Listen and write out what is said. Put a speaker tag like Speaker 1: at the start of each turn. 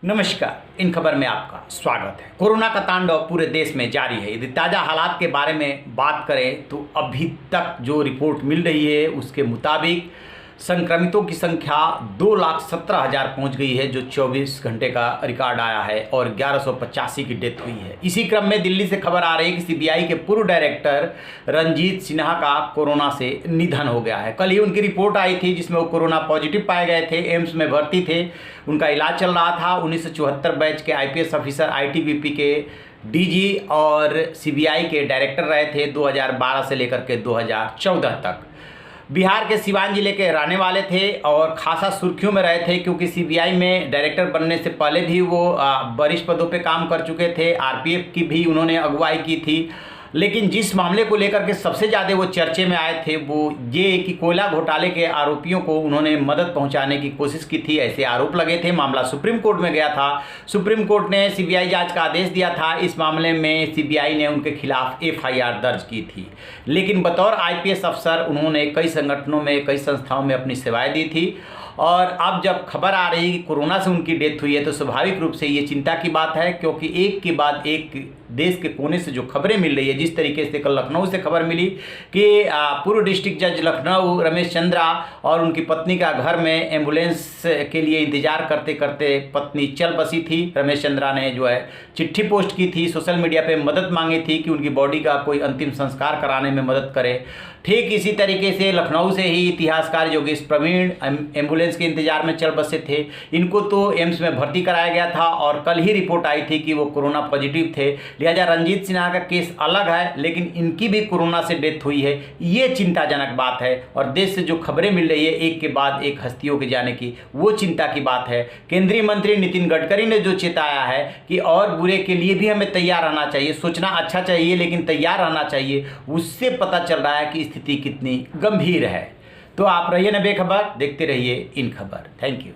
Speaker 1: नमस्कार। इन खबर में आपका स्वागत है। कोरोना का तांडव पूरे देश में जारी है। यदि ताज़ा हालात के बारे में बात करें तो अभी तक जो रिपोर्ट मिल रही है उसके मुताबिक संक्रमितों की संख्या 2,17,000 पहुंच गई है, जो 24 घंटे का रिकॉर्ड आया है, और 1185 की डेथ हुई है। इसी क्रम में दिल्ली से खबर आ रही है कि सीबीआई के पूर्व डायरेक्टर रंजीत सिन्हा का कोरोना से निधन हो गया है। कल ही उनकी रिपोर्ट आई थी जिसमें वो कोरोना पॉजिटिव पाए गए थे, एम्स में भर्ती थे, उनका इलाज चल रहा था। 1974 बैच के आईपीएस ऑफिसर, आईटीबीपी के डीजी और सीबीआई के डायरेक्टर रहे थे 2012 से लेकर के 2014 तक। बिहार के सिवान जिले के रहने वाले थे और खासा सुर्खियों में रहे थे, क्योंकि सीबीआई में डायरेक्टर बनने से पहले भी वो वरिष्ठ पदों पे काम कर चुके थे। आरपीएफ की भी उन्होंने अगुवाई की थी। लेकिन जिस मामले को लेकर के सबसे ज़्यादा वो चर्चे में आए थे वो ये कि कोयला घोटाले के आरोपियों को उन्होंने मदद पहुंचाने की कोशिश की थी, ऐसे आरोप लगे थे। मामला सुप्रीम कोर्ट में गया था। सुप्रीम कोर्ट ने सीबीआई जांच का आदेश दिया था। इस मामले में सीबीआई ने उनके खिलाफ एफआईआर दर्ज की थी। लेकिन बतौर आईपीएस अफसर उन्होंने कई संगठनों में, कई संस्थाओं में अपनी सेवाएँ दी थी। और अब जब खबर आ रही है कि कोरोना से उनकी डेथ हुई है तो स्वाभाविक रूप से ये चिंता की बात है, क्योंकि एक के बाद एक देश के कोने से जो खबरें मिल रही है, जिस तरीके से कल लखनऊ से खबर मिली कि पूर्व डिस्ट्रिक्ट जज लखनऊ रमेश चंद्रा और उनकी पत्नी का घर में एम्बुलेंस के लिए इंतजार करते करते पत्नी चल बसी थी। रमेश चंद्रा ने जो है चिट्ठी पोस्ट की थी, सोशल मीडिया पे मदद मांगी थी कि उनकी बॉडी का कोई अंतिम संस्कार कराने में मदद करे। ठीक इसी तरीके से लखनऊ से ही इतिहासकार योगेश प्रवीण एम्बुलेंस के इंतजार में चल बसे थे। इनको तो एम्स में भर्ती कराया गया था और कल ही रिपोर्ट आई थी कि वो कोरोना पॉजिटिव थे। लिहाजा रंजीत सिन्हा का केस अलग है, लेकिन इनकी भी कोरोना से डेथ हुई है। ये चिंताजनक बात है और देश से जो खबरें मिल रही है एक के बाद एक हस्तियों के जाने की, वो चिंता की बात है। केंद्रीय मंत्री नितिन गडकरी ने जो चेताया है कि और बुरे के लिए भी हमें तैयार रहना चाहिए, सोचना अच्छा चाहिए लेकिन तैयार रहना चाहिए, उससे पता चल रहा है कि स्थिति कितनी गंभीर है। तो आप रहिए ना बेखबर, देखते रहिए इन खबर। Thank you.